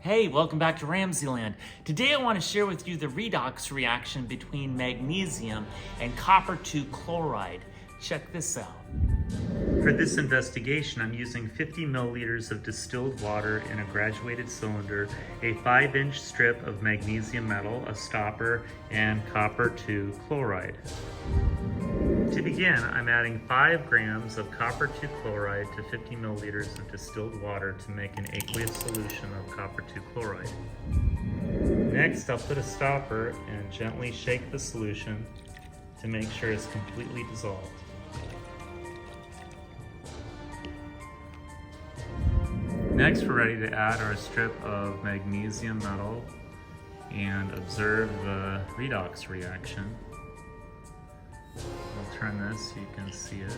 Hey, welcome back to RamZland. Today I want to share with you the redox reaction between magnesium and copper 2 chloride. Check this out. For this investigation, I'm using 50 milliliters of distilled water in a graduated cylinder, a 5-inch strip of magnesium metal, a stopper, and copper 2 chloride. To begin, I'm adding 5 grams of copper 2 chloride to 50 milliliters of distilled water to make an aqueous solution of copper 2 chloride. Next, I'll put a stopper and gently shake the solution to make sure it's completely dissolved. Next, we're ready to add our strip of magnesium metal and observe the redox reaction. I'll turn this so you can see it.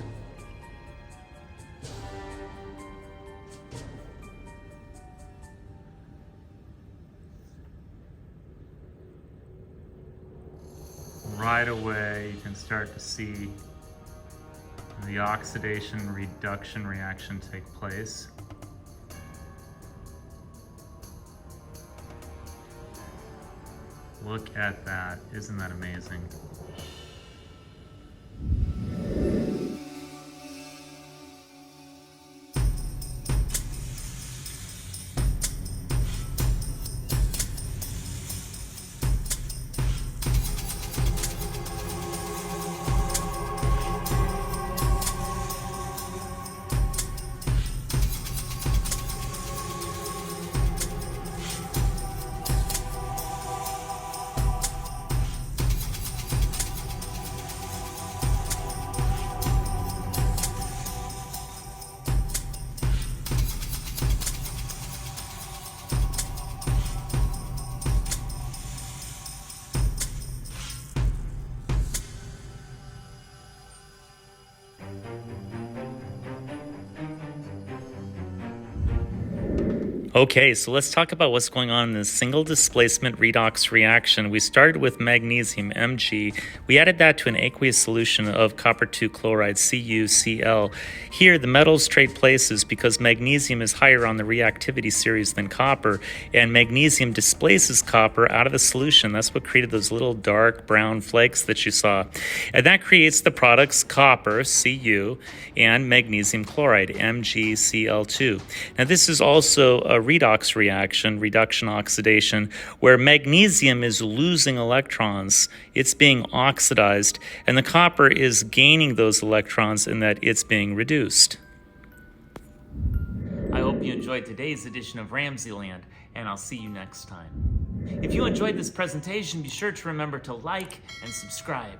Right away, you can start to see the oxidation reduction reaction take place. Look at that, isn't that amazing? Okay, so let's talk about what's going on in this single displacement redox reaction. We started with magnesium, Mg. We added that to an aqueous solution of copper 2 chloride, CuCl. Here, the metals trade places because magnesium is higher on the reactivity series than copper, and magnesium displaces copper out of the solution. That's what created those little dark brown flakes that you saw. And that creates the products copper, Cu, and magnesium chloride, MgCl2. Now, this is also a redox reaction, reduction oxidation, where magnesium is losing electrons. It's being oxidized, and the copper is gaining those electrons in that it's being reduced. I hope you enjoyed today's edition of RamZland, and I'll see you next time. If you enjoyed this presentation, be sure to remember to like and subscribe.